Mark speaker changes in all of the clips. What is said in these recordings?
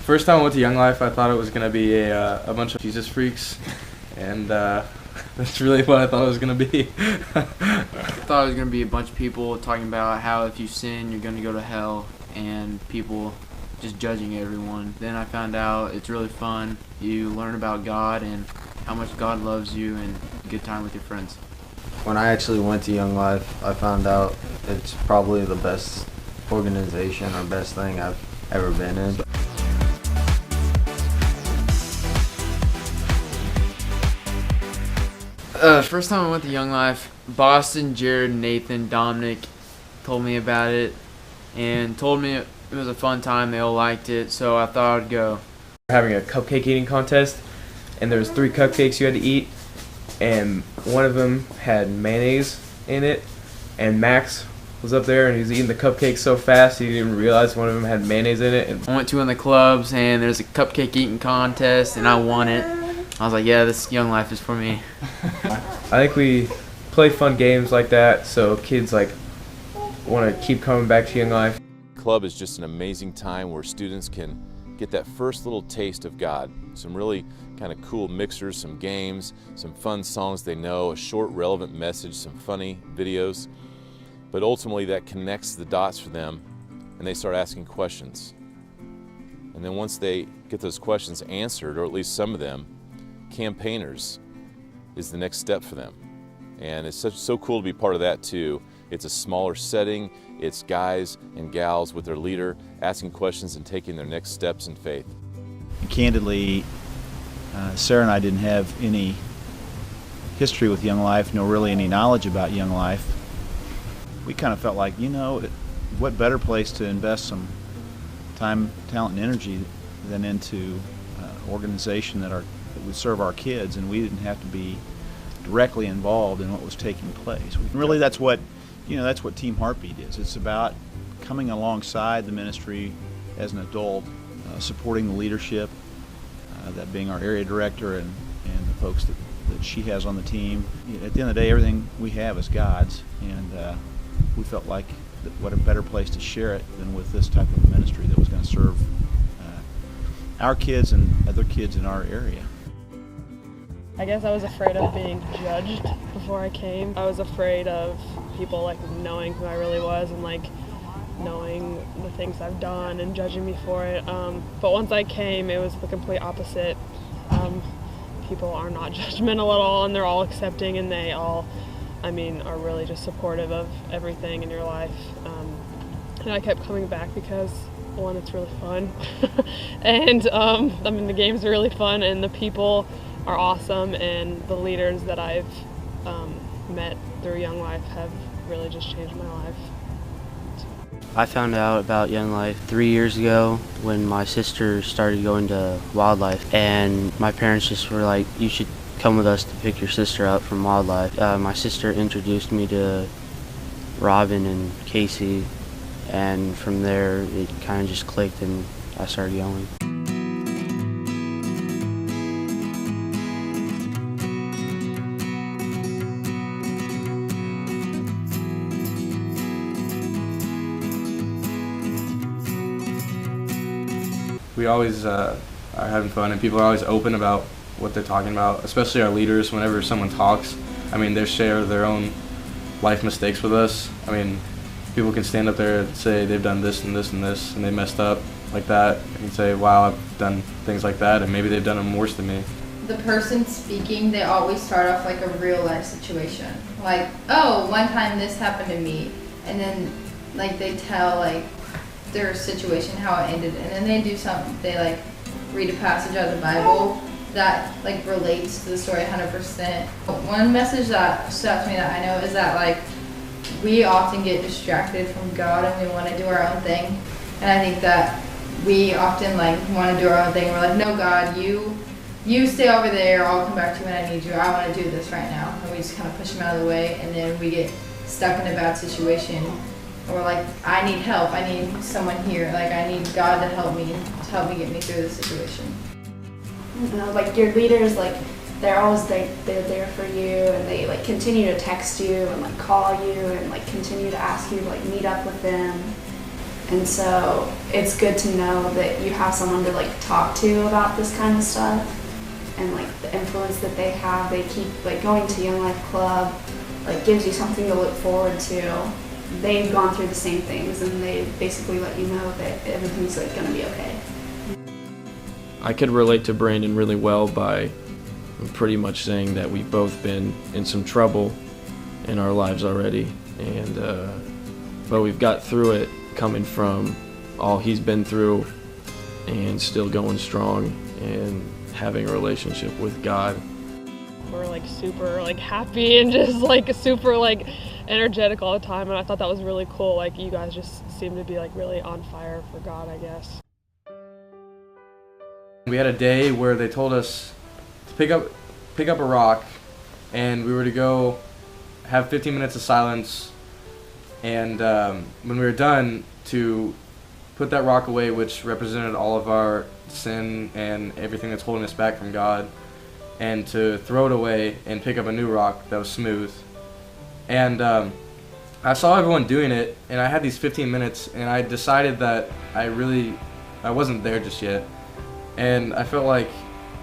Speaker 1: First time I went to Young Life, I thought it was going to be a bunch of Jesus freaks, and that's really what I thought it was going to be.
Speaker 2: I thought it was going to be a bunch of people talking about how if you sin, you're going to go to hell, and people just judging everyone. Then I found out it's really fun. You learn about God and how much God loves you, and a good time with your friends.
Speaker 3: When I actually went to Young Life, I found out it's probably the best organization or best thing I've ever been in.
Speaker 2: First time I went to Young Life, Boston, Jared, Nathan, Dominic told me about it and told me it was a fun time. They all liked it, so I thought I'd go.
Speaker 4: We're having a cupcake eating contest, and there was 3 cupcakes you had to eat, and one of them had mayonnaise in it, and Max was up there and he was eating the cupcake so fast he didn't even realize one of them had mayonnaise in it.
Speaker 2: I went to one of the clubs and there's a cupcake eating contest and I won it. I was like, yeah, this Young Life is for me.
Speaker 4: I think we play fun games like that so kids want to keep coming back to Young Life.
Speaker 5: Club is just an amazing time where students can get that first little taste of God. Some really kind of cool mixers, some games, some fun songs they know, a short relevant message, some funny videos. But ultimately that connects the dots for them and they start asking questions. And then once they get those questions answered, or at least some of them, campaigners is the next step for them. And it's so cool to be part of that too. It's a smaller setting, it's guys and gals with their leader asking questions and taking their next steps in faith.
Speaker 6: Candidly, Sarah and I didn't have any history with Young Life, nor really any knowledge about Young Life. We kind of felt like, what better place to invest some time, talent, and energy than into an organization that would serve our kids, and we didn't have to be directly involved in what was taking place. Really, that's what Team Heartbeat is. It's about coming alongside the ministry as an adult, supporting the leadership, that being our area director and the folks that she has on the team. At the end of the day, everything we have is God's, and we felt like what a better place to share it than with this type of ministry that was going to serve our kids and other kids in our area.
Speaker 7: I guess I was afraid of being judged before I came. I was afraid of people knowing who I really was and knowing the things I've done and judging me for it. But once I came, it was the complete opposite. People are not judgmental at all, and they're all accepting, and they all, are really just supportive of everything in your life. And I kept coming back because, one, it's really fun, and the games are really fun, and the people are awesome, and the leaders that I've met through Young Life have really just changed my life.
Speaker 8: I found out about Young Life 3 years ago when my sister started going to wildlife, and my parents just were like, you should come with us to pick your sister up from wildlife. My sister introduced me to Robin and Casey, and from there it kind of just clicked and I started going.
Speaker 1: We always are having fun, and people are always open about what they're talking about, especially our leaders. Whenever someone talks, they share their own life mistakes with us. People can stand up there and say they've done this and this and this, and they messed up like that, and say, wow, I've done things like that, and maybe they've done them worse than me.
Speaker 9: The person speaking, they always start off like a real life situation. Like, oh, one time this happened to me, and then they tell their situation, how it ended, and then they do something, they read a passage out of the Bible that relates to the story 100%. One message that stood out to me that I know is that we often get distracted from God and we want to do our own thing, and I think that we often want to do our own thing. We're like, no, God, you stay over there, I'll come back to you when I need you, I want to do this right now, and we just kind of push him out of the way, and then we get stuck in a bad situation. Or I need help, I need someone here, I need God to help me get me through this situation.
Speaker 10: Your leaders, they're always they're there for you, and they continue to text you and call you and continue to ask you to meet up with them. And so it's good to know that you have someone to like talk to about this kind of stuff, and like the influence that they have. They keep like going to Young Life Club, like gives you something to look forward to. They've gone through the same things, and they basically let you know that everything's like gonna be okay.
Speaker 11: I could relate to Brandon really well by pretty much saying that we've both been in some trouble in our lives already, and but we've got through it, coming from all he's been through and still going strong and having a relationship with God.
Speaker 7: We're like super like happy and just like super like energetic all the time, and I thought that was really cool. Like you guys just seem to be like really on fire for God, I guess.
Speaker 1: We had a day where they told us to pick up a rock, and we were to go have 15 minutes of silence, and when we were done, to put that rock away, which represented all of our sin and everything that's holding us back from God, and to throw it away and pick up a new rock that was smooth. And I saw everyone doing it, and I had these 15 minutes, and I decided that I wasn't there just yet. And I felt like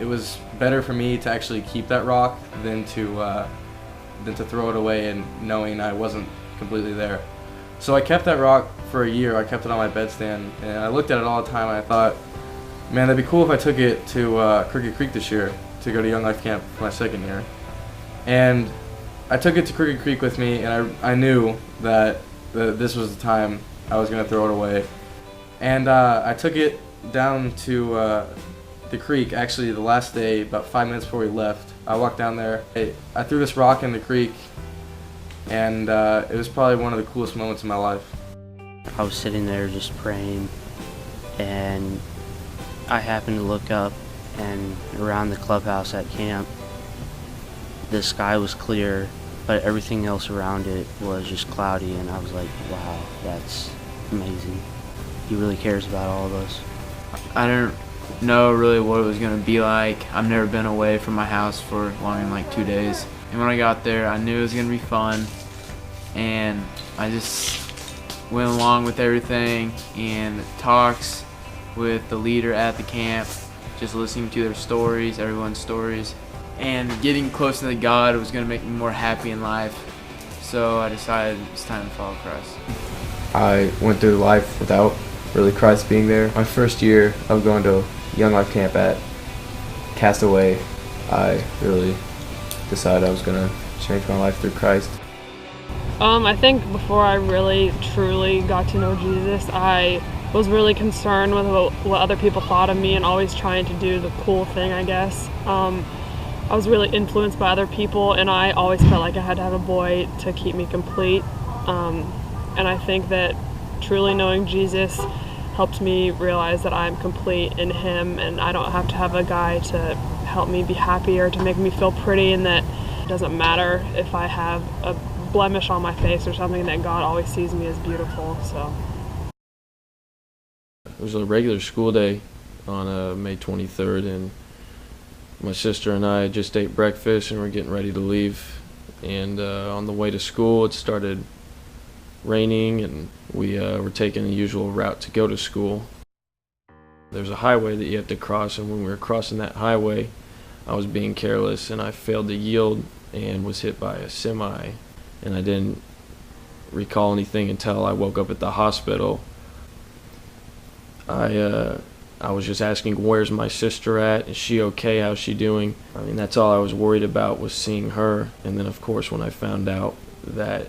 Speaker 1: it was better for me to actually keep that rock than to throw it away and knowing I wasn't completely there. So I kept that rock for a year. I kept it on my bedstand, and I looked at it all the time, and I thought, man, that'd be cool if I took it to Crooked Creek this year to go to Young Life Camp for my second year. And I took it to Crooked Creek with me, and I knew that this was the time I was going to throw it away. And I took it down to the creek, actually the last day, about 5 minutes before we left. I walked down there. I threw this rock in the creek, and it was probably one of the coolest moments in my life.
Speaker 8: I was sitting there just praying, and I happened to look up, and around the clubhouse at camp, the sky was clear, but everything else around it was just cloudy, and I was like, wow, that's amazing. He really cares about all of us.
Speaker 2: I didn't know really what it was going to be like. I've never been away from my house for longer than like 2 days. And when I got there, I knew it was going to be fun. And I just went along with everything and talks with the leader at the camp, just listening to their stories, everyone's stories. And getting closer to God was going to make me more happy in life. So I decided it's time to follow Christ.
Speaker 4: I went through life without really Christ being there. My first year of going to Young Life Camp at Castaway, I really decided I was going to change my life through Christ.
Speaker 7: I think before I really truly got to know Jesus, I was really concerned with what other people thought of me and always trying to do the cool thing, I guess. I was really influenced by other people, and I always felt like I had to have a boy to keep me complete. And I think that truly knowing Jesus helped me realize that I'm complete in him, and I don't have to have a guy to help me be happy or to make me feel pretty, and that it doesn't matter if I have a blemish on my face or something, that God always sees me as beautiful. So
Speaker 11: It was a regular school day on May 23rd, and my sister and I just ate breakfast and we're getting ready to leave. And on the way to school, it started raining, and we were taking the usual route to go to school. There's a highway that you have to cross, and when we were crossing that highway, I was being careless and I failed to yield and was hit by a semi. And I didn't recall anything until I woke up at the hospital. I was just asking, where's my sister at? Is she okay? How's she doing? I mean, that's all I was worried about, was seeing her. And then, of course, when I found out that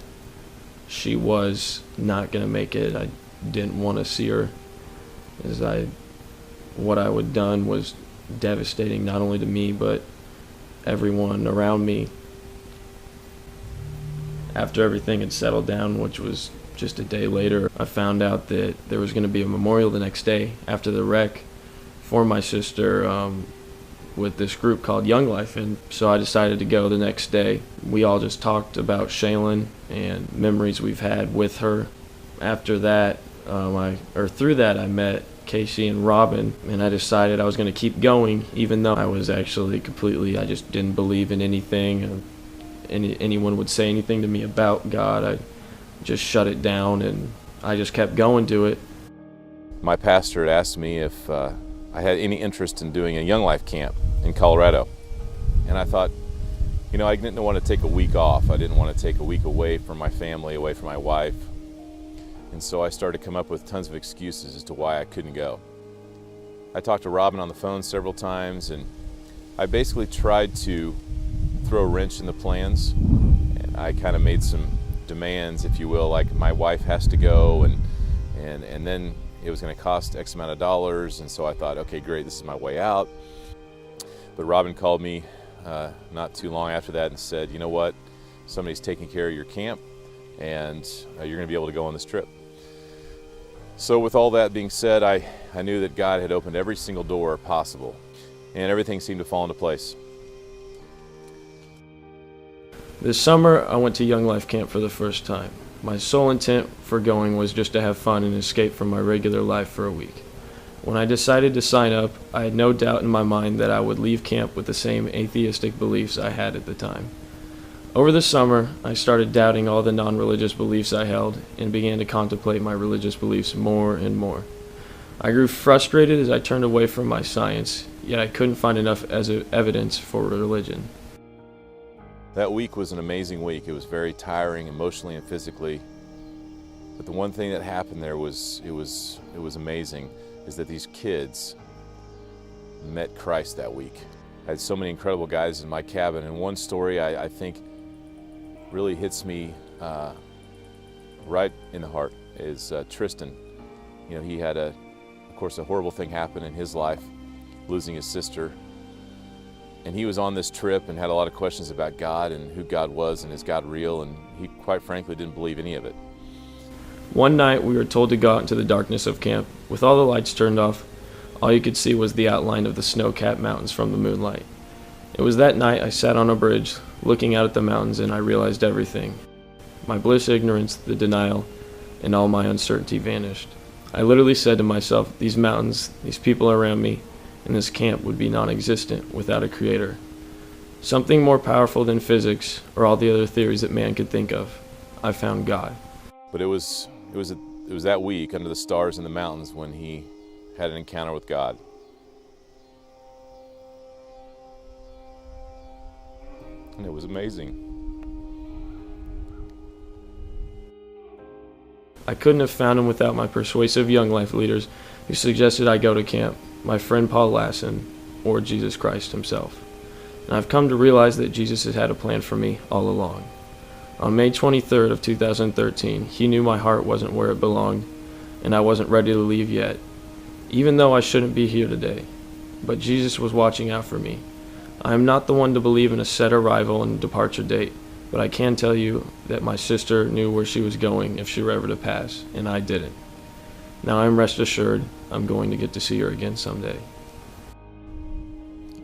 Speaker 11: she was not going to make it, I didn't want to see her. What I would done was devastating, not only to me, but everyone around me. After everything had settled down, which was just a day later, I found out that there was going to be a memorial the next day after the wreck for my sister with this group called Young Life. And so I decided to go the next day. We all just talked about Shaylin and memories we've had with her. After that, through that, I met Casey and Robin, and I decided I was going to keep going, even though I was actually I just didn't believe in anything. Anyone would say anything to me about God, I just shut it down, and I just kept going to it.
Speaker 5: my pastor had asked me if I had any interest in doing a Young Life camp in Colorado. And I thought, you know, I didn't want to take a week off. I didn't want to take a week away from my family, away from my wife. And so I started to come up with tons of excuses as to why I couldn't go. I talked to Robin on the phone several times, and I basically tried to throw a wrench in the plans. And I kind of made some demands, if you will, like my wife has to go, and then it was going to cost X amount of dollars. And so I thought, okay, great, this is my way out. But Robin called me not too long after that and said, you know what, somebody's taking care of your camp, and you're going to be able to go on this trip. So with all that being said, I knew that God had opened every single door possible, and everything seemed to fall into place.
Speaker 11: This summer, I went to Young Life Camp for the first time. My sole intent for going was just to have fun and escape from my regular life for a week. When I decided to sign up, I had no doubt in my mind that I would leave camp with the same atheistic beliefs I had at the time. Over the summer, I started doubting all the non-religious beliefs I held and began to contemplate my religious beliefs more and more. I grew frustrated as I turned away from my science, yet I couldn't find enough evidence for religion.
Speaker 5: That week was an amazing week. It was very tiring emotionally and physically. But the one thing that happened there was amazing, is that these kids met Christ that week. I had so many incredible guys in my cabin, and one story I think really hits me right in the heart is Tristan. You know, he had of course a horrible thing happen in his life, losing his sister. And he was on this trip and had a lot of questions about God and who God was and is God real, and he quite frankly didn't believe any of it.
Speaker 11: One night we were told to go out into the darkness of camp. With all the lights turned off, all you could see was the outline of the snow-capped mountains from the moonlight. It was that night I sat on a bridge, looking out at the mountains, and I realized everything. My bliss, ignorance, the denial, and all my uncertainty vanished. I literally said to myself, these mountains, these people around me, and this camp would be non-existent without a creator. Something more powerful than physics or all the other theories that man could think of. I found God.
Speaker 5: But it was that week under the stars in the mountains when he had an encounter with God. And it was amazing.
Speaker 11: I couldn't have found him without my persuasive Young Life leaders who suggested I go to camp, my friend Paul Lassen, or Jesus Christ himself. And I've come to realize that Jesus has had a plan for me all along. On May 23rd of 2013, he knew my heart wasn't where it belonged, and I wasn't ready to leave yet, even though I shouldn't be here today. But Jesus was watching out for me. I am not the one to believe in a set arrival and departure date, but I can tell you that my sister knew where she was going if she were ever to pass, and I didn't. Now I'm rest assured I'm going to get to see her again someday.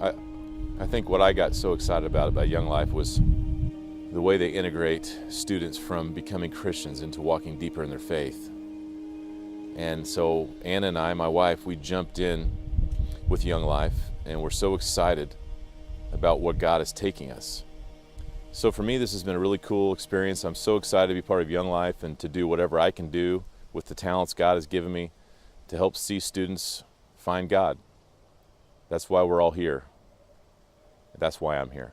Speaker 5: I think what I got so excited about Young Life was the way they integrate students from becoming Christians into walking deeper in their faith. And so Anna and I, my wife, we jumped in with Young Life, and we're so excited about what God is taking us. So for me, this has been a really cool experience. I'm so excited to be part of Young Life and to do whatever I can do with the talents God has given me to help see students find God. That's why we're all here. That's why I'm here.